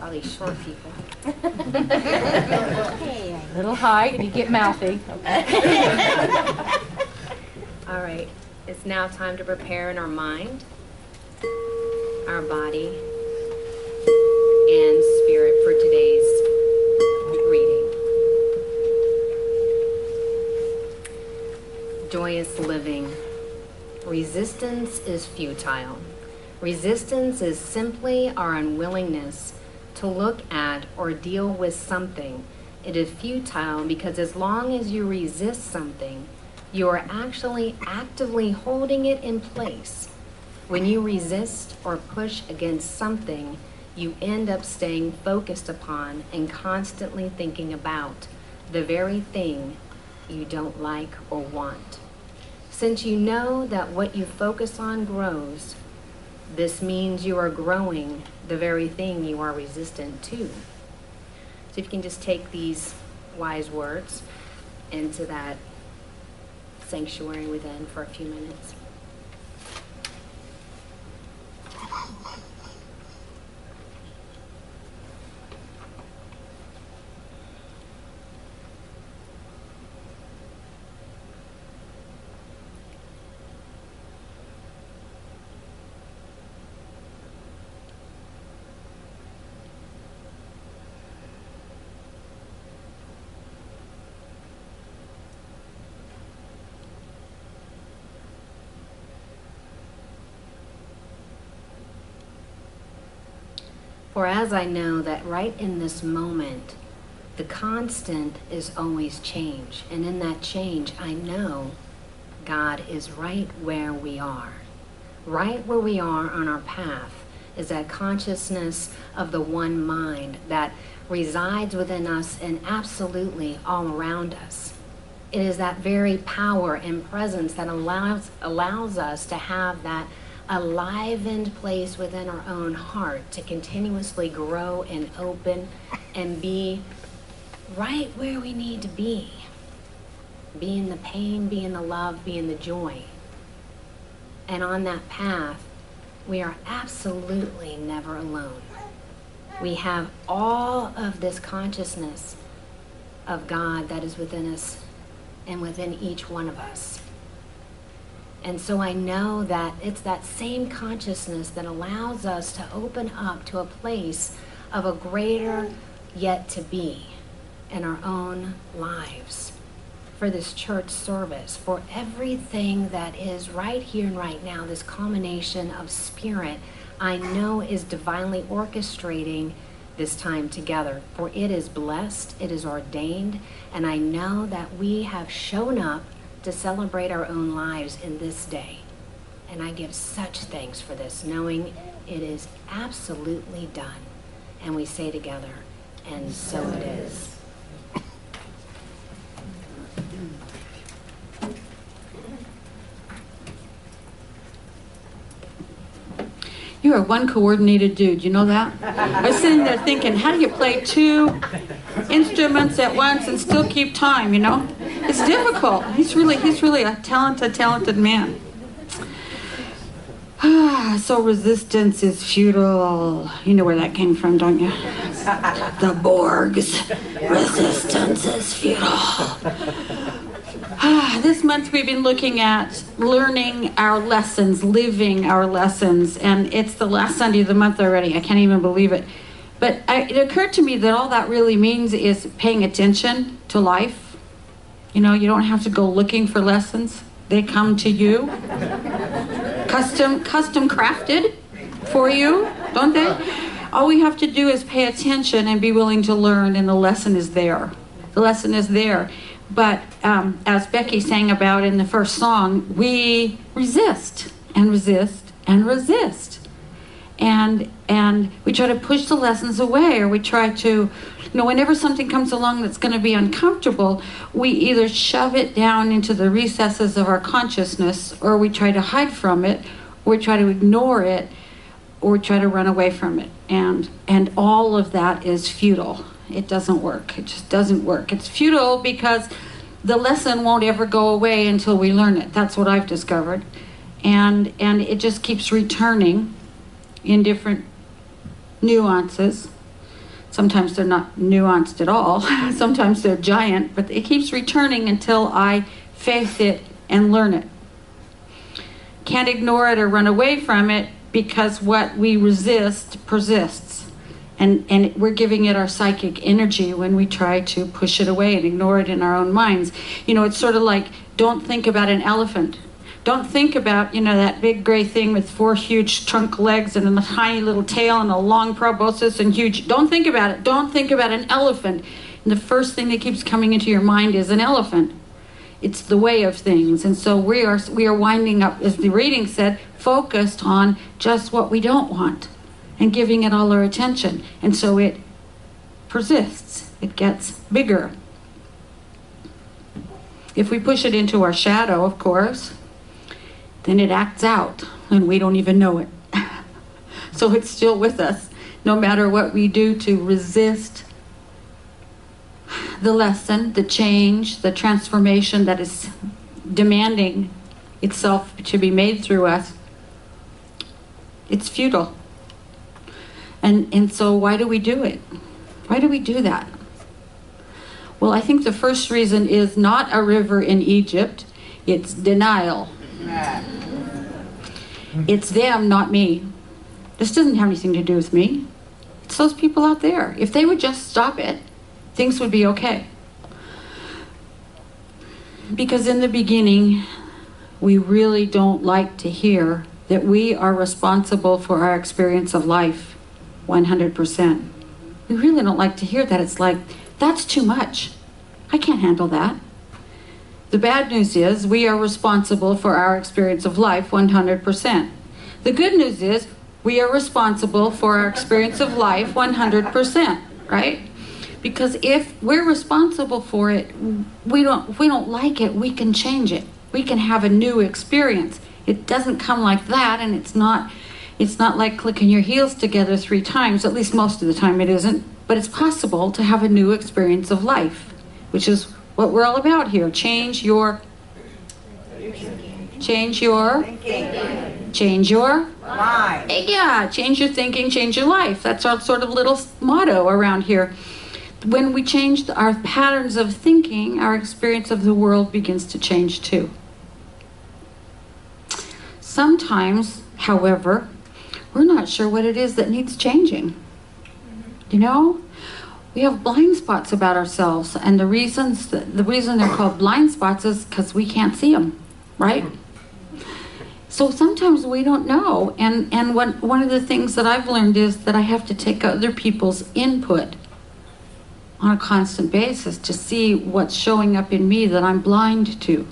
All these short people. A little high, and you get mouthy. Okay. All right, it's now time to prepare in our mind, our body, and spirit for today's reading. Joyous living. Resistance is futile. Resistance is simply our unwillingness to look at or deal with something. It is futile because as long as you resist something, you are actually actively holding it in place. When you resist or push against something, you end up staying focused upon and constantly thinking about the very thing you don't like or want. Since you know that what you focus on grows, this means you are growing the very thing you are resistant to. So if you can just take these wise words into that sanctuary within for a few minutes. For as I know that right in this moment, the constant is always change. And in that change, I know God is right where we are. Right where we are on our path is that consciousness of the one mind that resides within us and absolutely all around us. It is that very power and presence that allows us to have that a livened place within our own heart to continuously grow and open and be right where we need to be. Be in the pain, be in the love, be in the joy. And on that path, we are absolutely never alone. We have all of this consciousness of God that is within us and within each one of us. And so I know that it's that same consciousness that allows us to open up to a place of a greater yet to be in our own lives, for this church service, for everything that is right here and right now, this culmination of spirit, I know is divinely orchestrating this time together. For it is blessed, it is ordained, and I know that we have shown up to celebrate our own lives in this day. And I give such thanks for this, knowing it is absolutely done. And we say together, and so it is. You are one coordinated dude, you know that? I was sitting there thinking, how do you play two instruments at once and still keep time, you know? It's difficult. He's really a talented man. So resistance is futile. You know where that came from, don't you? The Borgs. Resistance is futile. This month we've been looking at learning our lessons, living our lessons, and it's the last Sunday of the month already. I can't even believe it. But it occurred to me that all that really means is paying attention to life. You know, you don't have to go looking for lessons. They come to you. Custom crafted for you, don't they? All we have to do is pay attention and be willing to learn, and the lesson is there. The lesson is there. But as Becky sang about in the first song, we resist and resist and resist. And we try to push the lessons away, or we try to, you know, whenever something comes along that's going to be uncomfortable, we either shove it down into the recesses of our consciousness, or we try to hide from it, or we try to ignore it, or we try to run away from it. And all of that is futile. It doesn't work. It just doesn't work. It's futile because the lesson won't ever go away until we learn it. That's what I've discovered. And it just keeps returning in different nuances. Sometimes they're not nuanced at all. Sometimes they're giant, but it keeps returning until I face it and learn it. Can't ignore it or run away from it, because what we resist persists. And we're giving it our psychic energy when we try to push it away and ignore it in our own minds. You know, it's sort of like, don't think about an elephant. Don't think about, you know, that big gray thing with 4 huge trunk legs and a tiny little tail and a long proboscis and huge. Don't think about it. Don't think about an elephant. And the first thing that keeps coming into your mind is an elephant. It's the way of things. And so we are winding up, as the reading said, focused on just what we don't want and giving it all our attention. And so it persists. It gets bigger. If we push it into our shadow, of course, then it acts out and we don't even know it. So it's still with us, no matter what we do to resist the lesson, the change, the transformation that is demanding itself to be made through us. It's futile. And so why do we do it? Why do we do that? Well, I think the first reason is not a river in Egypt, it's denial. It's them, not me. This doesn't have anything to do with me. It's those people out there. If they would just stop it, things would be okay. Because in the beginning, we really don't like to hear that we are responsible for our experience of life 100%. We really don't like to hear that. It's like, that's too much. I can't handle that. The bad news is we are responsible for our experience of life 100%. The good news is we are responsible for our experience of life 100%, right? Because if we're responsible for it, if we don't like it, we can change it. We can have a new experience. It doesn't come like that, and it's not like clicking your heels together 3 times, at least most of the time it isn't, but it's possible to have a new experience of life, which is what we're all about here. Change your mind. Change your thinking, change your life. That's our sort of little motto around here. When we change our patterns of thinking, our experience of the world begins to change too. Sometimes, however, we're not sure what it is that needs changing. You know? We have blind spots about ourselves, and the reason they're called blind spots is because we can't see them, right? So sometimes we don't know, and one of the things that I've learned is that I have to take other people's input on a constant basis to see what's showing up in me that I'm blind to.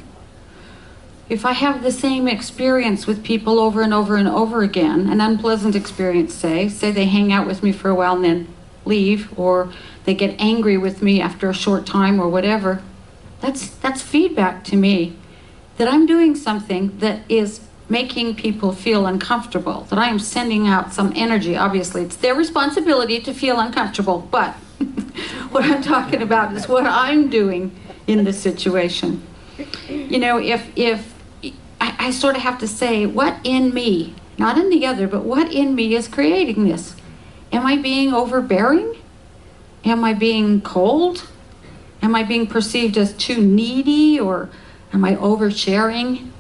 If I have the same experience with people over and over and over again, an unpleasant experience, say they hang out with me for a while and then leave, or they get angry with me after a short time or whatever, that's feedback to me that I'm doing something that is making people feel uncomfortable, that I am sending out some energy. Obviously, it's their responsibility to feel uncomfortable, but what I'm talking about is what I'm doing in this situation. You know, if I sort of have to say, what in me, not in the other, but what in me is creating this? Am I being overbearing? Am I being cold? Am I being perceived as too needy, or am I oversharing?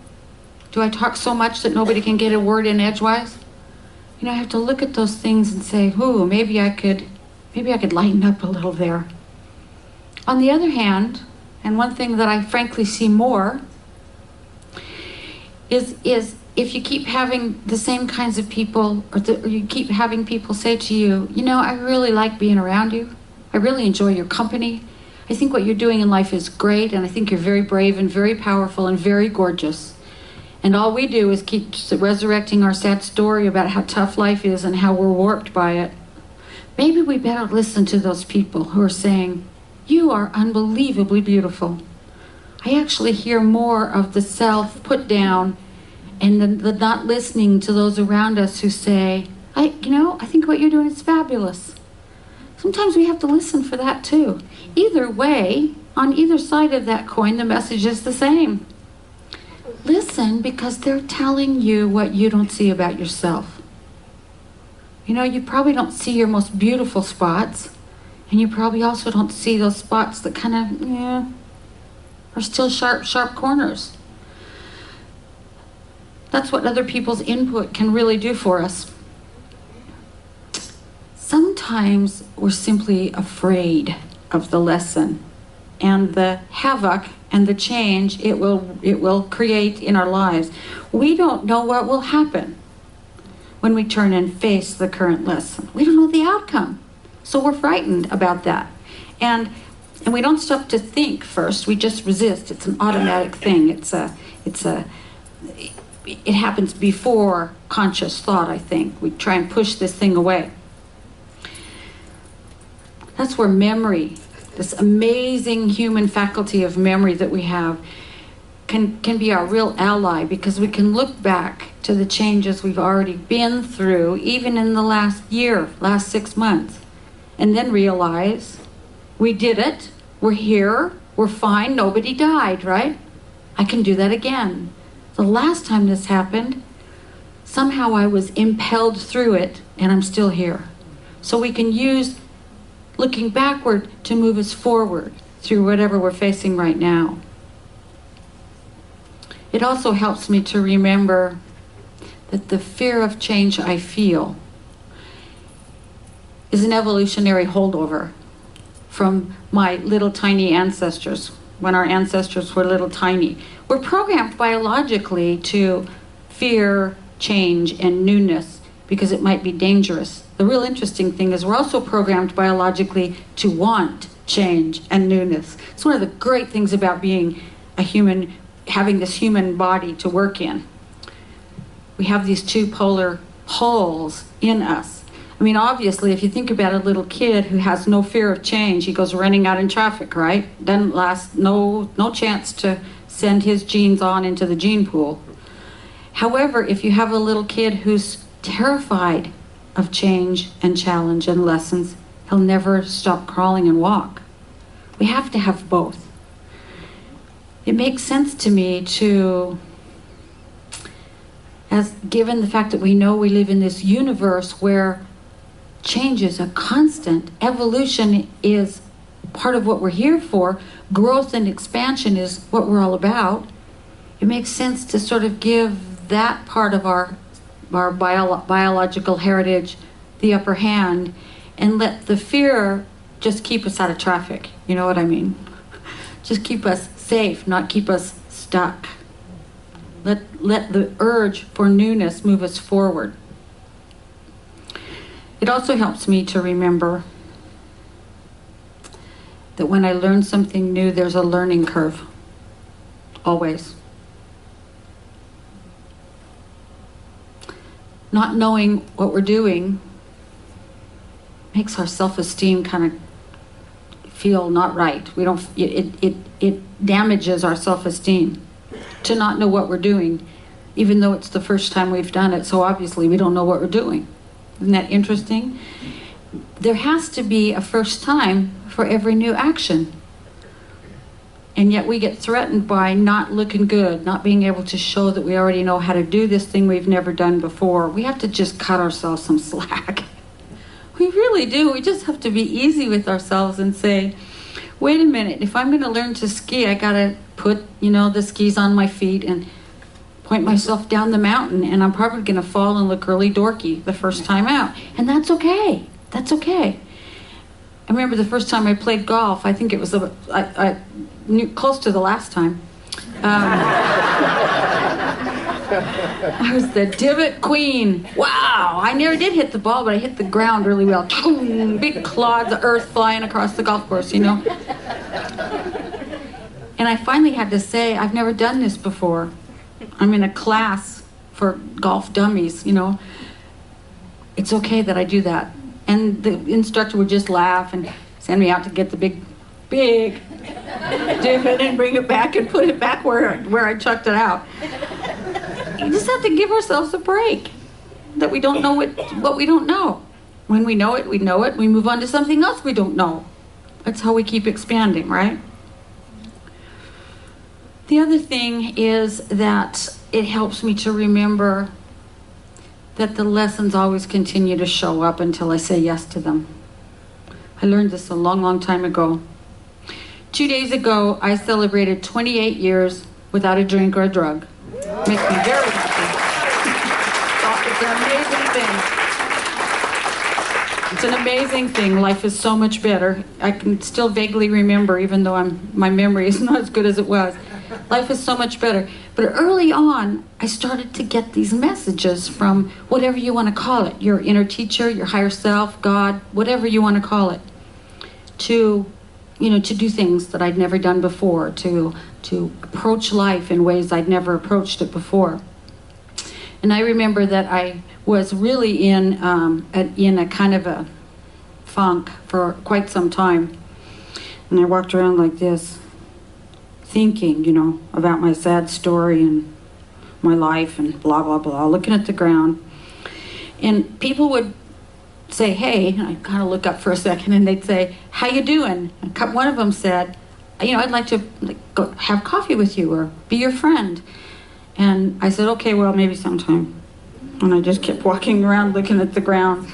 Do I talk so much that nobody can get a word in edgewise? You know, I have to look at those things and say, ooh, maybe I could lighten up a little there. On the other hand, and one thing that I frankly see more is if you keep having the same kinds of people, or you keep having people say to you, you know, I really like being around you. I really enjoy your company. I think what you're doing in life is great, and I think you're very brave and very powerful and very gorgeous. And all we do is keep resurrecting our sad story about how tough life is and how we're warped by it. Maybe we better listen to those people who are saying, you are unbelievably beautiful. I actually hear more of the self put down and the not listening to those around us who say, I think what you're doing is fabulous. Sometimes we have to listen for that too. Either way, on either side of that coin, the message is the same. Listen, because they're telling you what you don't see about yourself. You know, you probably don't see your most beautiful spots, And you probably also don't see those spots that kind of, yeah, are still sharp corners. That's what other people's input can really do for us. Sometimes we're simply afraid of the lesson and the havoc and the change it will create in our lives. We don't know what will happen when we turn and face the current lesson. We don't know the outcome. So we're frightened about that. And we don't stop to think first. We just resist. It's an automatic thing. It happens before conscious thought, I think. We try and push this thing away. That's where memory, this amazing human faculty of memory that we have, can be our real ally, because we can look back to the changes we've already been through, even in the last year, last 6 months, and then realize we did it, we're here, we're fine, nobody died, right? I can do that again. The last time this happened, somehow I was impelled through it, and I'm still here. So we can use looking backward to move us forward through whatever we're facing right now. It also helps me to remember that the fear of change I feel is an evolutionary holdover from my little tiny ancestors, when our ancestors were little tiny. We're programmed biologically to fear change and newness because it might be dangerous. The real interesting thing is we're also programmed biologically to want change and newness. It's one of the great things about being a human, having this human body to work in. We have these two polar poles in us. I mean, obviously, if you think about a little kid who has no fear of change, he goes running out in traffic, right? Doesn't last, no chance to send his genes on into the gene pool. However, if you have a little kid who's terrified of change and challenge and lessons, he'll never stop crawling and walk. We have to have both. It makes sense to me to, as given the fact that we know we live in this universe where change is a constant, evolution is part of what we're here for, growth and expansion is what we're all about, it makes sense to sort of give that part of our biological heritage the upper hand and let the fear just keep us out of traffic. You know what I mean? Just keep us safe, not keep us stuck. Let the urge for newness move us forward. It also helps me to remember that when I learn something new, there's a learning curve. Always. Not knowing what we're doing makes our self-esteem kind of feel not right. We don't. It damages our self-esteem to not know what we're doing, even though it's the first time we've done it. So obviously we don't know what we're doing. Isn't that interesting? There has to be a first time for every new action. And yet we get threatened by not looking good, not being able to show that we already know how to do this thing we've never done before. We have to just cut ourselves some slack. We really do. We just have to be easy with ourselves and say, wait a minute, if I'm going to learn to ski, I got to put, the skis on my feet and point myself down the mountain, and I'm probably going to fall and look really dorky the first time out. And that's okay. That's okay. I remember the first time I played golf, I think it was close to the last time. I was the divot queen. Wow, I never did hit the ball, but I hit the ground really well. Big clods of earth flying across the golf course, And I finally had to say, I've never done this before. I'm in a class for golf dummies, It's okay that I do that. And the instructor would just laugh and send me out to get the big divot and bring it back and put it back where I chucked it out. You just have to give ourselves a break. That we don't know what we don't know. When we know it, we know it. We move on to something else we don't know. That's how we keep expanding, right? The other thing is that it helps me to remember that the lessons always continue to show up until I say yes to them. I learned this a long, long time ago. 2 days ago, I celebrated 28 years without a drink or a drug. Makes me very happy. It's an amazing thing. It's an amazing thing. Life is so much better. I can still vaguely remember, even though my memory is not as good as it was. Life is so much better. But early on, I started to get these messages from whatever you want to call it, your inner teacher, your higher self, God, whatever you want to call it, to do things that I'd never done before, to approach life in ways I'd never approached it before. And I remember that I was really in a kind of a funk for quite some time. And I walked around like this, thinking, about my sad story and my life and blah, blah, blah, looking at the ground. And people would say, hey, and I'd kind of look up for a second, and they'd say, how you doing? And one of them said, I'd like to go have coffee with you or be your friend. And I said, okay, well, maybe sometime. And I just kept walking around looking at the ground.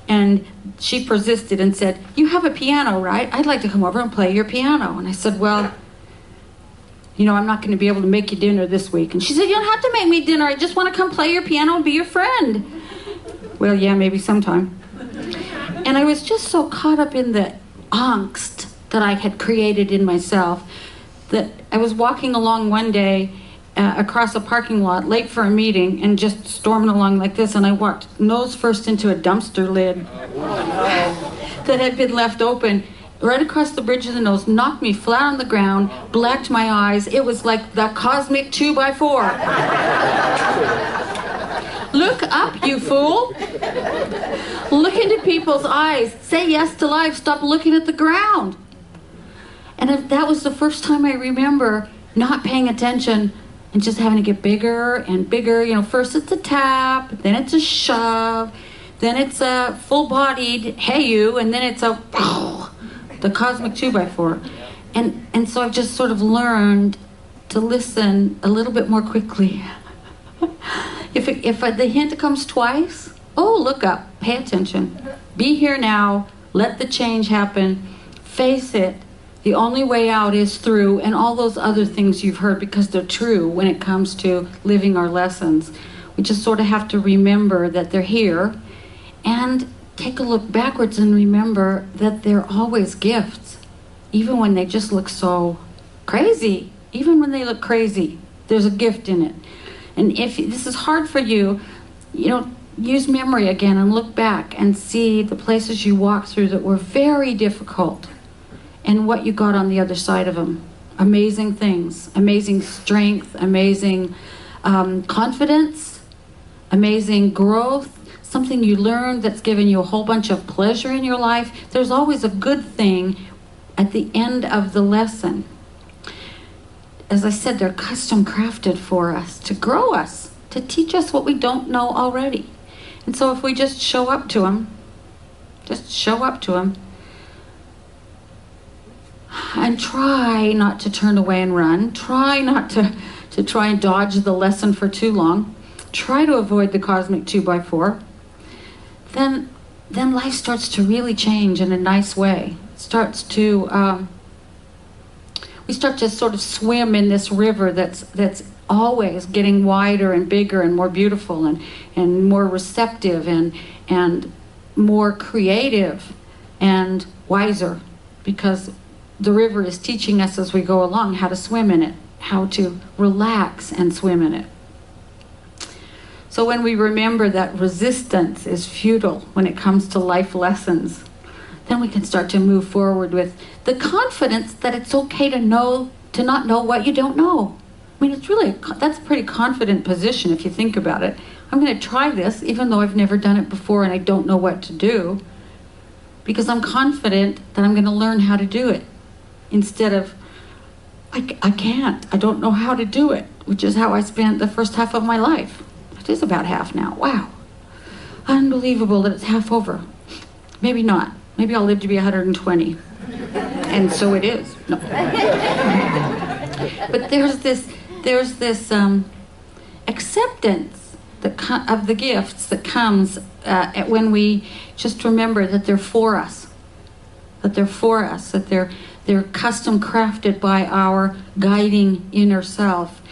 And she persisted and said, you have a piano, right? I'd like to come over and play your piano. And I said, well, I'm not going to be able to make you dinner this week. And she said, you don't have to make me dinner. I just want to come play your piano and be your friend. Well, yeah, maybe sometime. And I was just so caught up in the angst that I had created in myself that I was walking along one day across a parking lot late for a meeting and just storming along like this, and I walked nose first into a dumpster lid that had been left open right across the bridge of the nose, knocked me flat on the ground, blacked my eyes. It was like the cosmic 2x4. Look up, you fool. Look into people's eyes. Say yes to life. Stop looking at the ground. And that was the first time I remember not paying attention and just having to get bigger and bigger. First it's a tap, then it's a shove, then it's a full-bodied, hey you, and then it's the cosmic 2x4. And so I've just sort of learned to listen a little bit more quickly. If the hint comes twice, look up, pay attention. Be here now, let the change happen, face it. The only way out is through, and all those other things you've heard, because they're true when it comes to living our lessons. We just sort of have to remember that they're here and take a look backwards and remember that they're always gifts, even when they just look so crazy. Even when they look crazy, there's a gift in it. And if this is hard for you, use memory again and look back and see the places you walked through that were very difficult and what you got on the other side of them. Amazing things, amazing strength, amazing confidence, amazing growth, something you learned that's given you a whole bunch of pleasure in your life. There's always a good thing at the end of the lesson. As I said, they're custom crafted for us, to grow us, to teach us what we don't know already. And so if we just show up to them, and try not to turn away and run, try not to try and dodge the lesson for too long, try to avoid the cosmic 2x4, then life starts to really change in a nice way. It starts to... we start to sort of swim in this river that's always getting wider and bigger and more beautiful and more receptive and more creative and wiser, because the river is teaching us as we go along how to swim in it, how to relax and swim in it. So when we remember that resistance is futile when it comes to life lessons, then we can start to move forward with the confidence that it's okay to not know what you don't know. I mean, that's a pretty confident position if you think about it. I'm going to try this even though I've never done it before and I don't know what to do, because I'm confident that I'm going to learn how to do it, instead of I don't know how to do it, which is how I spent the first half of my life. It is about half now. Wow. Unbelievable that it's half over. Maybe not. Maybe I'll live to be 120. And so it is. No. But there's this acceptance of the gifts that comes when we just remember that they're for us. that they're for us, that they're custom crafted by our guiding inner self.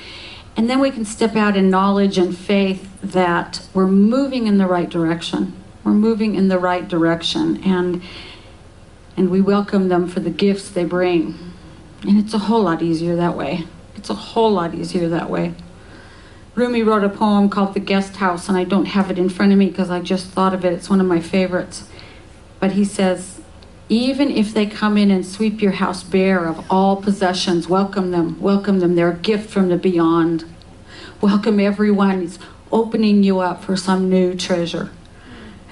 And then we can step out in knowledge and faith that we're moving in the right direction. We're moving in the right direction, and we welcome them for the gifts they bring. And it's a whole lot easier that way. It's a whole lot easier that way. Rumi wrote a poem called The Guest House, and I don't have it in front of me because I just thought of it. It's one of my favorites. But he says, even if they come in and sweep your house bare of all possessions, welcome them, welcome them. They're a gift from the beyond. Welcome everyone. He's opening you up for some new treasure.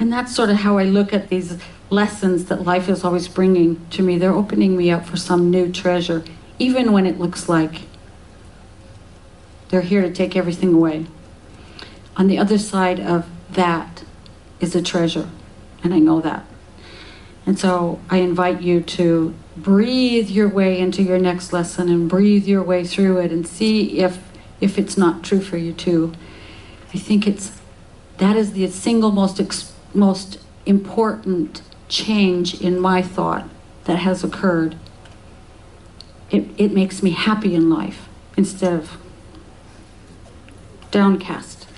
And that's sort of how I look at these lessons that life is always bringing to me. They're opening me up for some new treasure, even when it looks like they're here to take everything away. On the other side of that is a treasure, and I know that. And so I invite you to breathe your way into your next lesson and breathe your way through it and see if it's not true for you too. I think that is the single most important change in my thought that has occurred. It makes me happy in life instead of downcast.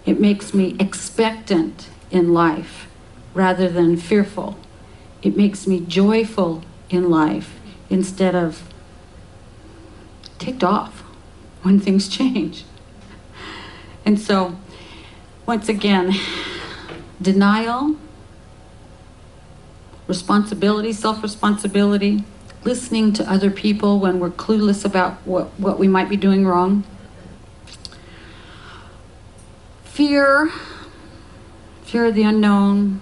It makes me expectant in life rather than fearful. It makes me joyful in life instead of ticked off when things change. And so, once again, denial, responsibility, self-responsibility, listening to other people when we're clueless about what we might be doing wrong, fear of the unknown,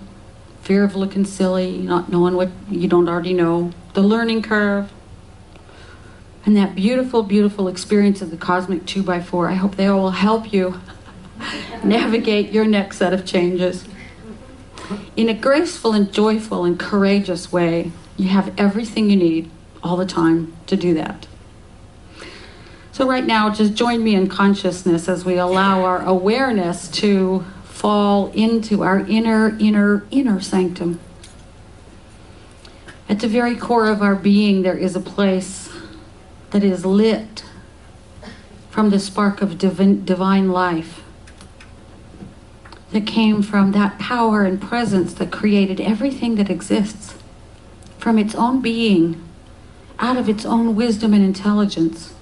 fear of looking silly, not knowing what you don't already know, the learning curve, and that beautiful, beautiful experience of the cosmic 2x4. I hope they all will help you navigate your next set of changes. In a graceful and joyful and courageous way, you have everything you need all the time to do that. So right now, just join me in consciousness as we allow our awareness to fall into our inner sanctum. At the very core of our being, there is a place that is lit from the spark of divine life that came from that power and presence that created everything that exists, from its own being, out of its own wisdom and intelligence,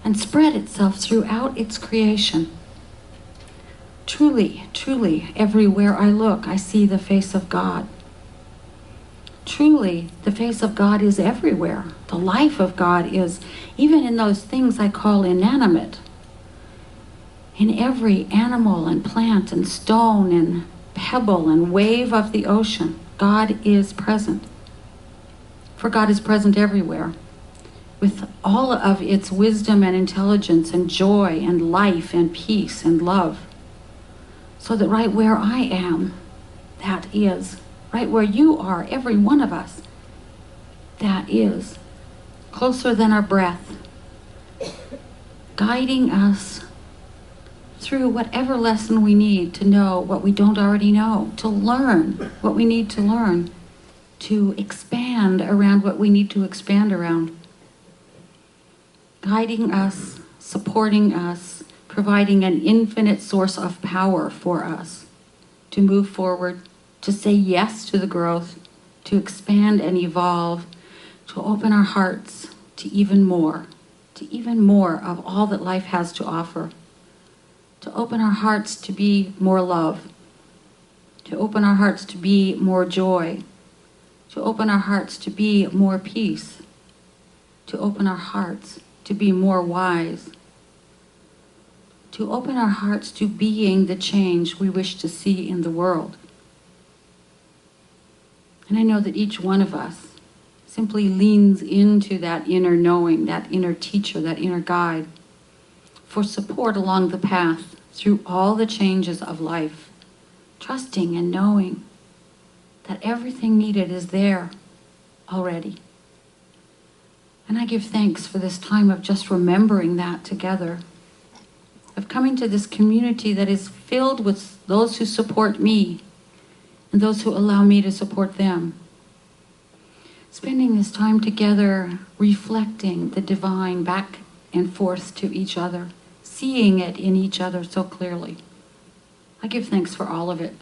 and spread itself throughout its creation. Truly, truly, everywhere I look, I see the face of God. Truly, the face of God is everywhere. The life of God is even in those things I call inanimate. In every animal and plant and stone and pebble and wave of the ocean, God is present. For God is present everywhere, with all of its wisdom and intelligence and joy and life and peace and love. So that right where I am, that is. Right where you are, every one of us, that is. Closer than our breath. Guiding us through whatever lesson we need to know what we don't already know, to learn what we need to learn, to expand around what we need to expand around. Guiding us, supporting us, providing an infinite source of power for us to move forward, to say yes to the growth, to expand and evolve, to open our hearts to even more of all that life has to offer, to open our hearts to be more love, to open our hearts to be more joy, to open our hearts to be more peace, to open our hearts to be more wise, to open our hearts to being the change we wish to see in the world. And I know that each one of us simply leans into that inner knowing, that inner teacher, that inner guide, for support along the path through all the changes of life, trusting and knowing that everything needed is there already. And I give thanks for this time of just remembering that together, of coming to this community that is filled with those who support me and those who allow me to support them. spending this time together, reflecting the divine back and forth to each other, seeing it in each other so clearly. I give thanks for all of it.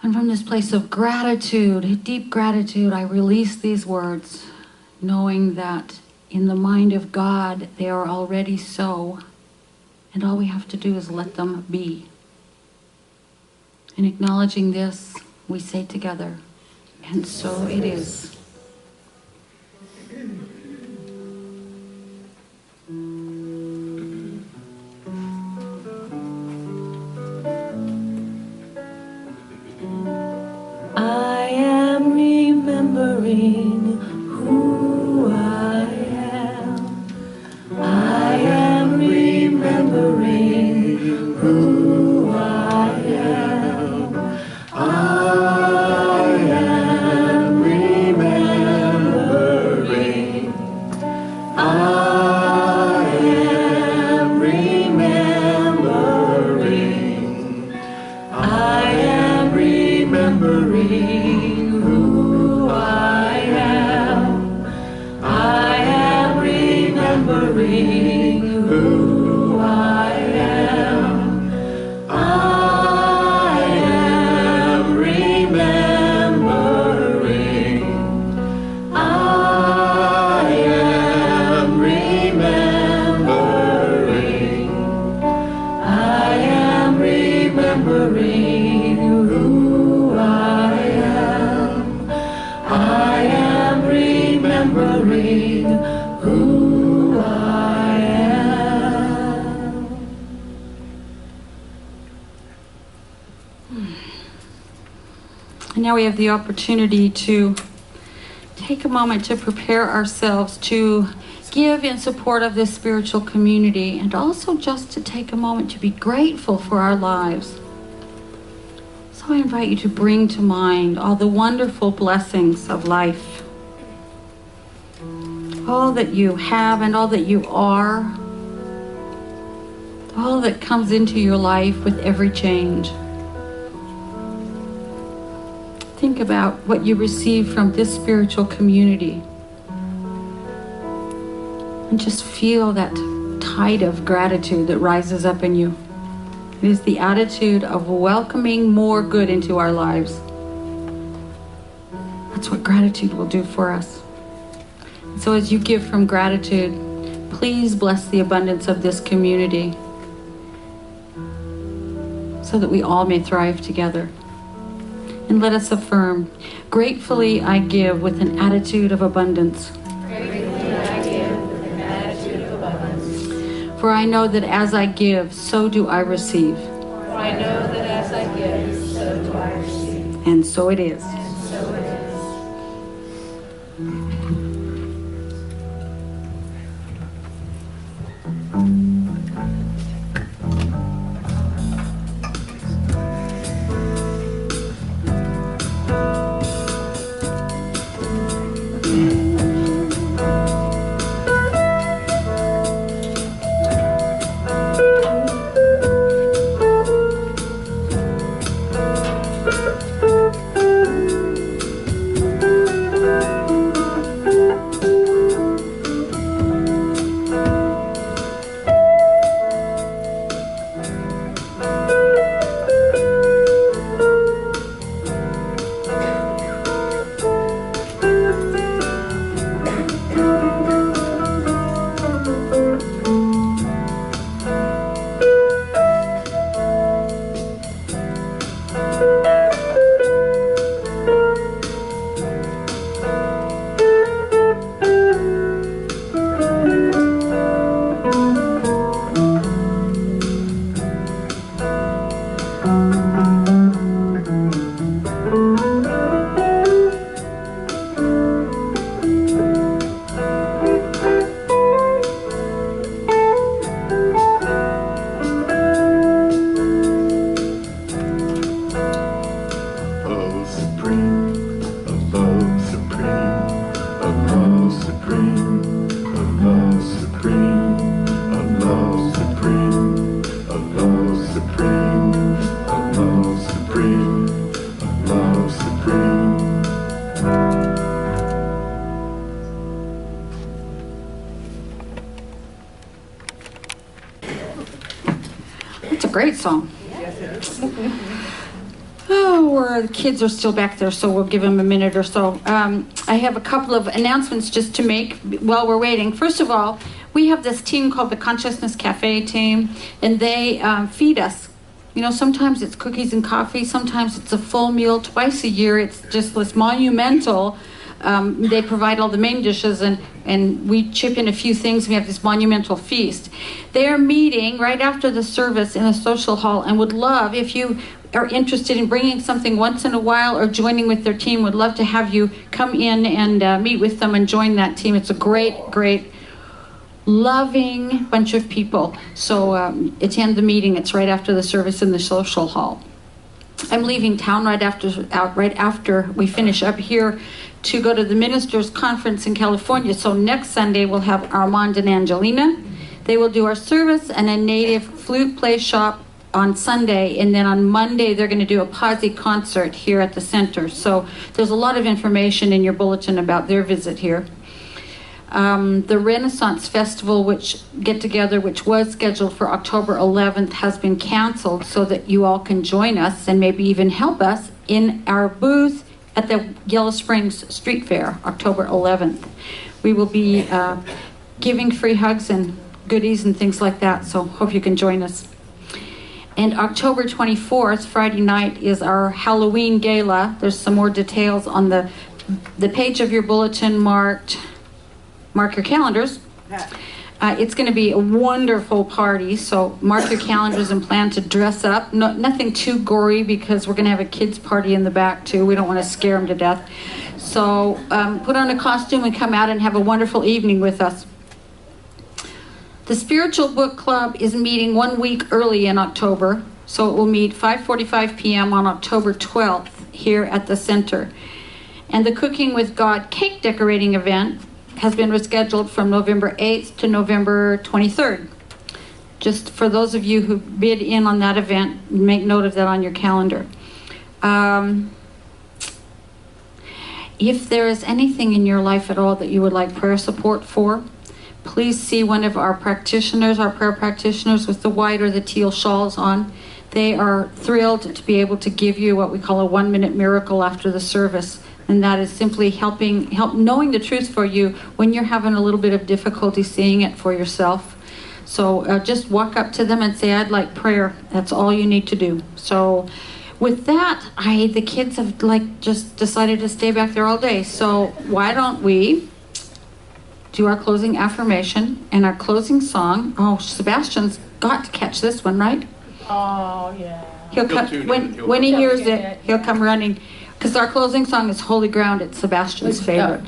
And from this place of gratitude, deep gratitude, I release these words, knowing that in the mind of God, they are already so, and all we have to do is let them be. In acknowledging this, we say together, and so it is. I am remembering who I am. I am remembering who I am. I am remembering. I am remembering. I am remembering who I am. I am remembering who I am. I am remembering. I am remembering. I am remembering who I am. I am remembering who I am. And now we have the opportunity to take a moment to prepare ourselves to give in support of this spiritual community, and also just to take a moment to be grateful for our lives. So I invite you to bring to mind all the wonderful blessings of life, all that you have and all that you are, all that comes into your life with every change. Think about what you receive from this spiritual community, and just feel that tide of gratitude that rises up in you. It is the attitude of welcoming more good into our lives. That's what gratitude will do for us. So as you give from gratitude, please bless the abundance of this community so that we all may thrive together. And let us affirm, gratefully I give with an attitude of abundance. Gratefully I give with an attitude of abundance. For I know that as I give, so do I receive. For I know that as I give, so do I receive. And so it is. And so it is. a great song. Oh, the kids are still back there, so we'll give them a minute or so. I have a couple of announcements just to make while we're waiting. First of all, we have this team called the Consciousness Cafe team, and they feed us. You know, sometimes it's cookies and coffee, sometimes it's a full meal. Twice a year, it's just this monumental. They provide all the main dishes, and we chip in a few things. We have this monumental feast. They are meeting right after the service in a social hall, and would love, if you are interested in bringing something once in a while or joining with their team, would love to have you come in and meet with them and join that team. It's a great, loving bunch of people. So attend the meeting. It's right after the service in the social hall. I'm leaving town right after we finish up here to go to the ministers' conference in California. So next Sunday we'll have Armand and Angelina. They will do our service and a native flute play shop on Sunday, and then on Monday they're going to do a posse concert here at the center. So there's a lot of information in your bulletin about their visit here. The Renaissance Festival, which was scheduled for October 11th, has been canceled, so that you all can join us and maybe even help us in our booth at the Yellow Springs Street Fair, October 11th. We will be giving free hugs and goodies and things like that, so hope you can join us. And October 24th, Friday night, is our Halloween gala. There's some more details on the page of your bulletin mark your calendars. It's going to be a wonderful party, so mark your calendars and plan to dress up. Nothing too gory, because we're going to have a kids party in the back too. We don't want to scare them to death. So put on a costume and come out and have a wonderful evening with us. The Spiritual Book Club is meeting 1 week early in October, so it will meet 5:45 p.m. on October 12th here at the center. And the Cooking with God cake decorating event has been rescheduled from November 8th to November 23rd. Just for those of you who bid in on that event, make note of that on your calendar. If there is anything in your life at all that you would like prayer support for, please see one of our practitioners, our prayer practitioners with the white or the teal shawls on. They are thrilled to be able to give you what we call a 1-minute miracle after the service. And that is simply help knowing the truth for you when you're having a little bit of difficulty seeing it for yourself. So just walk up to them and say, I'd like prayer. That's all you need to do. So with that, the kids have just decided to stay back there all day. So why don't we do our closing affirmation and our closing song. Oh, Sebastian's got to catch this one, right? Oh, yeah. He'll come when he hears it. He'll come running, because our closing song is Holy Ground. It's Sebastian's favorite.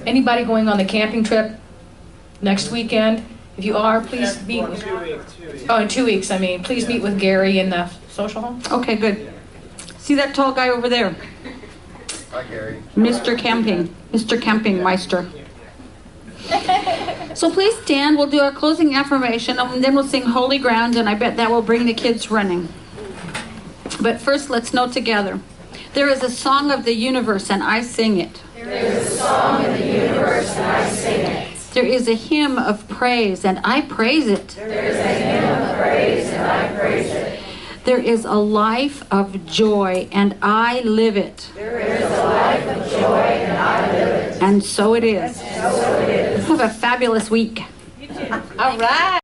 Anybody going on the camping trip next weekend? If you are, please meet with... 2 weeks. Oh, in 2 weeks, please meet with Gary in the social hall. Okay, good. See that tall guy over there? Hi, Gary. Mr. Camping Meister. So please stand. We'll do our closing affirmation, and then we'll sing Holy Ground, and I bet that will bring the kids running. But first, let's note together. There is a song of the universe, and I sing it. There is a song of the universe, and I sing it. There is a hymn of praise, and I praise it. There is a hymn of praise, and I praise it. There is a life of joy, and I live it. There is a life of joy, and I live it. And so it is. And so it is. Have a fabulous week. All right.